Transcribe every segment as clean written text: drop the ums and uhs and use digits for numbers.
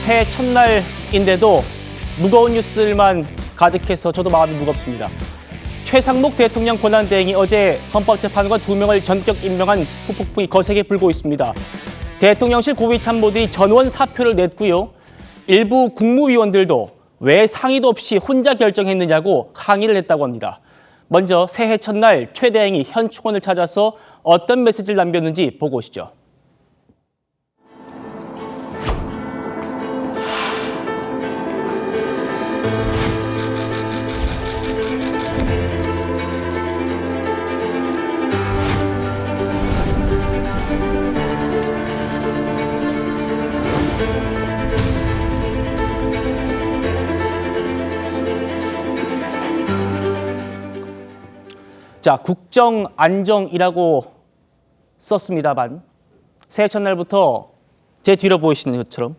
새해 첫날인데도 무거운 뉴스들만 가득해서 저도 마음이 무겁습니다. 최상목 대통령 권한대행이 어제 헌법재판관 2명을 전격 임명한 후폭풍이 거세게 불고 있습니다. 대통령실 고위 참모들이 전원 사표를 냈고요. 일부 국무위원들도 왜 상의도 없이 혼자 결정했느냐고 항의를 했다고 합니다. 먼저 새해 첫날 최 대행이 현 충원을 찾아서 어떤 메시지를 남겼는지 보고 오시죠. 자, 국정 안정이라고 썼습니다만 새해 첫날부터 제 뒤로 보이시는 것처럼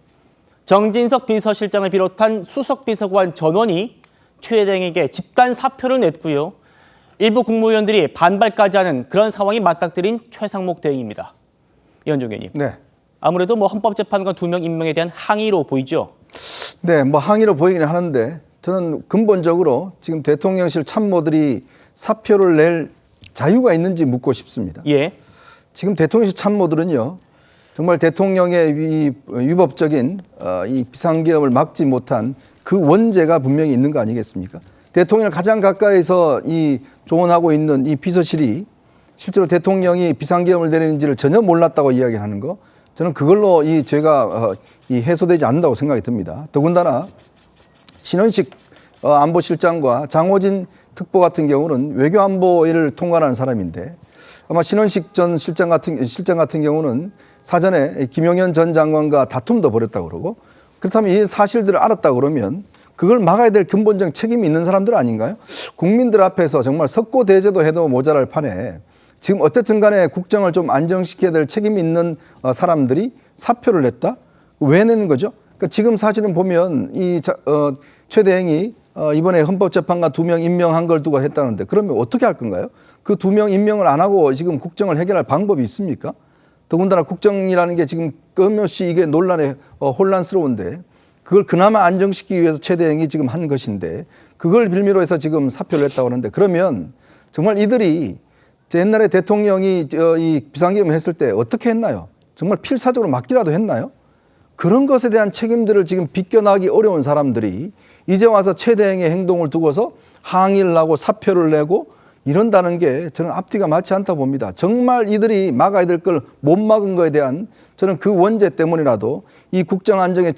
정진석 비서실장을 비롯한 수석 비서관 전원이 최 대행에게 집단 사표를 냈고요. 일부 국무위원들이 반발까지 하는 그런 상황이 맞닥뜨린 최상목 대행입니다. 이현종 의원님. 네. 아무래도 헌법재판관 2명 임명에 대한 항의로 보이죠? 네, 항의로 보이긴 하는데 저는 근본적으로 지금 대통령실 참모들이 사표를 낼 자유가 있는지 묻고 싶습니다. 예. 지금 대통령실 참모들은요, 정말 대통령의 이 위법적인 이 비상계엄을 막지 못한 그 원죄가 분명히 있는 거 아니겠습니까? 대통령을 가장 가까이서 이 조언하고 있는 이 비서실이 실제로 대통령이 비상계엄을 내리는지를 전혀 몰랐다고 이야기하는 거, 저는 그걸로 이 죄가 이 해소되지 않는다고 생각이 듭니다. 더군다나 신원식 안보실장과 장호진 특보 같은 경우는 외교안보를 통과하는 사람인데 아마 신원식 전 실장 같은 경우는 사전에 김용현 전 장관과 다툼도 벌였다고 그러고, 그렇다면 이 사실들을 알았다 그러면 그걸 막아야 될 근본적 책임이 있는 사람들 아닌가요? 국민들 앞에서 정말 석고대죄도 해도 모자랄 판에 지금 어쨌든 간에 국정을 좀 안정시켜야 될 책임이 있는 사람들이 사표를 냈다? 왜 내는 거죠? 그러니까 지금 사실은 보면 최 대행이 이번에 헌법재판관 2명 임명한 걸 두고 했다는데 그러면 어떻게 할 건가요? 그 2명 임명을 안 하고 지금 국정을 해결할 방법이 있습니까? 더군다나 국정이라는 게 지금 끊임없이 이게 논란에 혼란스러운데 그걸 그나마 안정시키기 위해서 최 대행이 지금 한 것인데 그걸 빌미로 해서 지금 사표를 냈다고 하는데 그러면 정말 이들이 옛날에 대통령이 이 비상계엄을 했을 때 어떻게 했나요? 정말 필사적으로 막기라도 했나요? 그런 것에 대한 책임들을 지금 비껴나기 어려운 사람들이 이제 와서 최 대행의 행동을 두고서 항의를 하고 사표를 내고 이런다는 게 저는 앞뒤가 맞지 않다 봅니다. 정말 이들이 막아야 될 걸 못 막은 거에 대한 저는 그 원죄 때문이라도 이 국정 안정의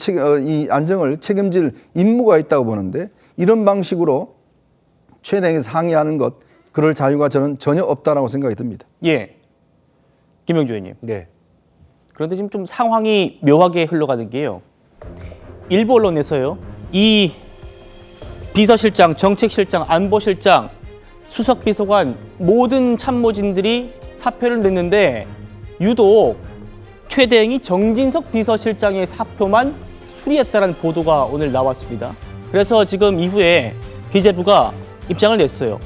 이 안정을 책임질 임무가 있다고 보는데 이런 방식으로 최 대행에서 항의하는 것, 그럴 자유가 저는 전혀 없다라고 생각이 듭니다. 예. 김영주 의원님. 네. 그런데 지금 좀 상황이 묘하게 흘러가는 게요. 일부 언론에서요. 이 비서실장, 정책실장, 안보실장, 수석비서관 모든 참모진들이 사표를 냈는데 유독 최 대행이 정진석 비서실장의 사표만 수리했다는 보도가 오늘 나왔습니다. 그래서 지금 이후에 기재부가 입장을 냈어요.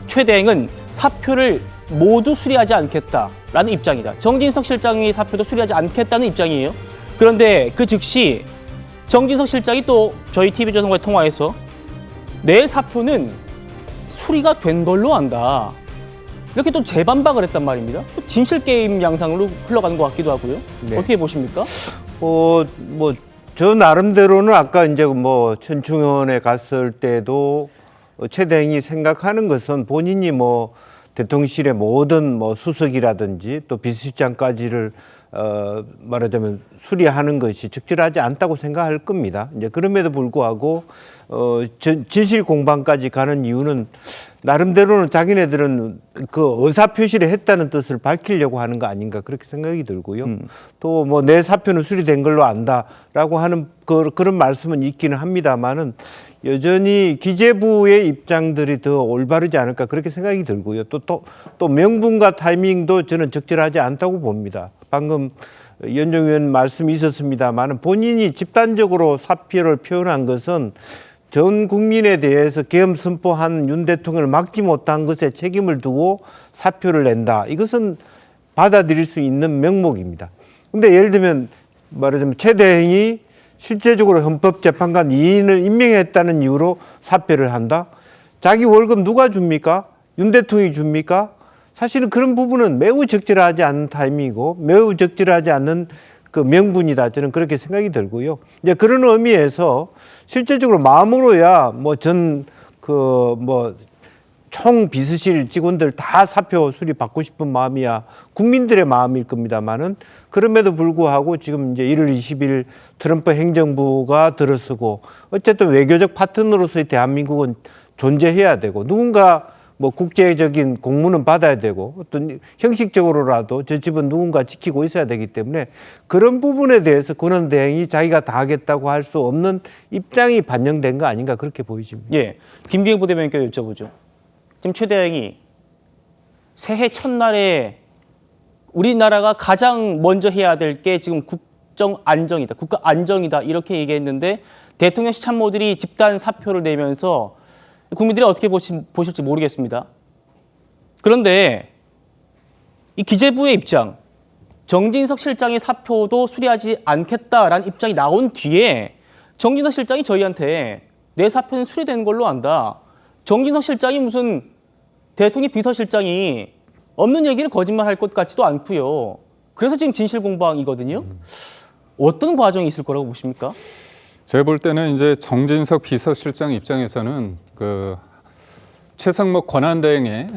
최 대행은 사표를 모두 수리하지 않겠다라는 입장이다. 정진석 실장의 사표도 수리하지 않겠다는 입장이에요. 그런데 그 즉시 정진석 실장이 또 저희 TV조선과의 통화에서 내 사표는 수리가 된 걸로 안다. 이렇게 또 재반박을 했단 말입니다. 진실 게임 양상으로 흘러가는 것 같기도 하고요. 네. 어떻게 보십니까? 저 나름대로는 아까 이제 천충원에 갔을 때도 최 대행이 생각하는 것은 본인이 대통령실의 모든 수석이라든지 또 비서실장까지를 말하자면 수리하는 것이 적절하지 않다고 생각할 겁니다. 이제 그럼에도 불구하고 진실 공방까지 가는 이유는 나름대로는 자기네들은 그 의사 표시를 했다는 뜻을 밝히려고 하는 거 아닌가 그렇게 생각이 들고요. 또 내 사표는 수리된 걸로 안다라고 하는 그런 말씀은 있기는 합니다만은 여전히 기재부의 입장들이 더 올바르지 않을까 그렇게 생각이 들고요. 또 명분과 타이밍도 저는 적절하지 않다고 봅니다. 방금 이현종 의원 말씀이 있었습니다만 본인이 집단적으로 사표를 표현한 것은 전 국민에 대해서 계엄 선포한 윤 대통령을 막지 못한 것에 책임을 두고 사표를 낸다. 이것은 받아들일 수 있는 명목입니다. 근데 예를 들면 말하자면 최 대행이 실제적으로 헌법재판관 2인을 임명했다는 이유로 사표를 한다? 자기 월급 누가 줍니까? 윤 대통령이 줍니까? 사실은 그런 부분은 매우 적절하지 않은 타이밍이고 매우 적절하지 않는 그 명분이다. 저는 그렇게 생각이 들고요. 이제 그런 의미에서 실질적으로 마음으로야 총 비서실 직원들 다 사표 수리 받고 싶은 마음이야 국민들의 마음일 겁니다만은 그럼에도 불구하고 지금 이제 1월 20일 트럼프 행정부가 들어서고 어쨌든 외교적 파트너로서의 대한민국은 존재해야 되고 누군가 뭐 국제적인 공문은 받아야 되고 어떤 형식적으로라도 저 집은 누군가 지키고 있어야 되기 때문에 그런 부분에 대해서 권한대행이 자기가 다 하겠다고 할 수 없는 입장이 반영된 거 아닌가 그렇게 보이십니다. 예, 김병희 부대변인께 여쭤보죠. 지금 최 대행이 새해 첫날에 우리나라가 가장 먼저 해야 될 게 지금 국정 안정이다, 국가 안정이다 이렇게 얘기했는데 대통령 참모들이 집단 사표를 내면서 국민들이 어떻게 보실지 모르겠습니다. 그런데 이 기재부의 입장, 정진석 실장의 사표도 수리하지 않겠다라는 입장이 나온 뒤에 정진석 실장이 저희한테 내 사표는 수리된 걸로 안다. 정진석 실장이 무슨 대통령 비서실장이 없는 얘기를 거짓말할 것 같지도 않고요. 그래서 지금 진실공방이거든요. 어떤 과정이 있을 거라고 보십니까? 제가 볼 때는 이제 정진석 비서실장 입장에서는 그 최상목 권한대행의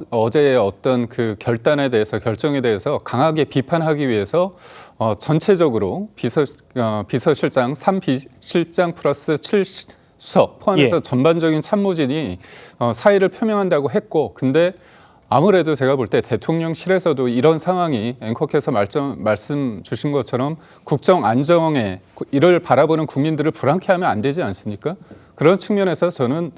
어제의 어떤 그 결단에 대해서 결정에 대해서 강하게 비판하기 위해서 전체적으로 비서실장 3비실장 플러스 7수석 포함해서 전반적인 참모진이 사의를 표명한다고 했고 근데 아무래도 제가 볼 때 대통령실에서도 이런 상황이 앵커께서 말씀 주신 것처럼 국정 안정에 이를 바라보는 국민들을 불안케 하면 안 되지 않습니까? 그런 측면에서 저는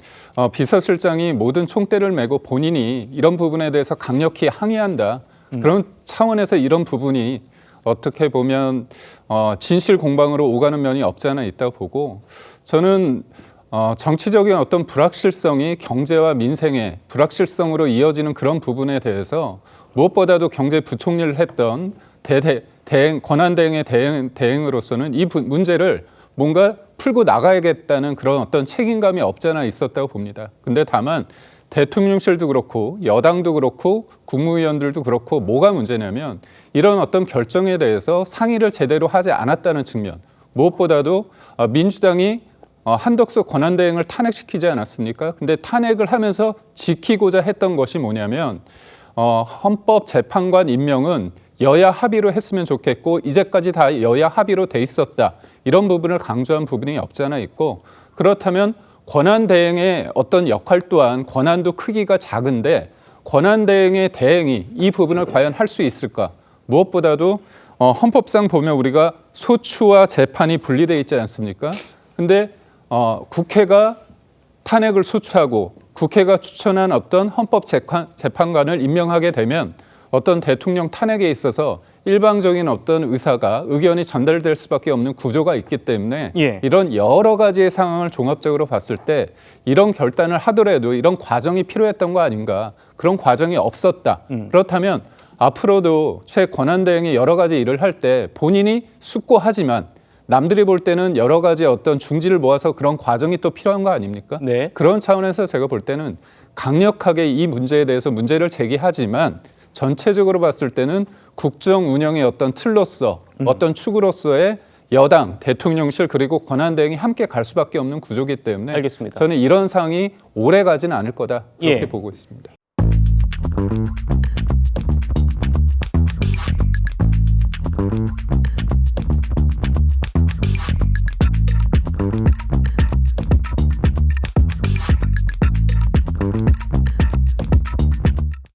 비서실장이 모든 총대를 메고 본인이 이런 부분에 대해서 강력히 항의한다. 그런 차원에서 이런 부분이 어떻게 보면 진실 공방으로 오가는 면이 없지 않아 있다고 보고 저는 정치적인 어떤 불확실성이 경제와 민생의 불확실성으로 이어지는 그런 부분에 대해서 무엇보다도 경제부총리를 했던 권한대행의 대행으로서는 이 문제를 뭔가 풀고 나가야겠다는 그런 어떤 책임감이 없지 않아 있었다고 봅니다. 근데 다만 대통령실도 그렇고 여당도 그렇고 국무위원들도 그렇고 뭐가 문제냐면 이런 어떤 결정에 대해서 상의를 제대로 하지 않았다는 측면 무엇보다도 민주당이 한덕수 권한대행을 탄핵시키지 않았습니까? 근데 탄핵을 하면서 지키고자 했던 것이 뭐냐면 헌법재판관 임명은 여야 합의로 했으면 좋겠고 이제까지 다 여야 합의로 돼 있었다. 이런 부분을 강조한 부분이 없지 않아 있고 그렇다면 권한대행의 어떤 역할 또한 권한도 크기가 작은데 권한대행의 대행이 이 부분을 과연 할 수 있을까? 무엇보다도 헌법상 보면 우리가 소추와 재판이 분리되어 있지 않습니까? 근데 국회가 탄핵을 소추하고 국회가 추천한 어떤 헌법재판관을 임명하게 되면 어떤 대통령 탄핵에 있어서 일방적인 어떤 의견이 전달될 수밖에 없는 구조가 있기 때문에 이런 여러 가지의 상황을 종합적으로 봤을 때 이런 결단을 하더라도 이런 과정이 필요했던 거 아닌가. 그런 과정이 없었다. 그렇다면 앞으로도 최 권한대행이 여러 가지 일을 할 때 본인이 숙고하지만 남들이 볼 때는 여러 가지 어떤 중지를 모아서 그런 과정이 또 필요한 거 아닙니까? 네. 그런 차원에서 제가 볼 때는 강력하게 이 문제에 대해서 문제를 제기하지만 전체적으로 봤을 때는 국정 운영의 어떤 틀로서 어떤 축으로서의 여당, 대통령실 그리고 권한대행이 함께 갈 수밖에 없는 구조이기 때문에 알겠습니다. 저는 이런 상황이 오래 가지는 않을 거다 그렇게 보고 있습니다.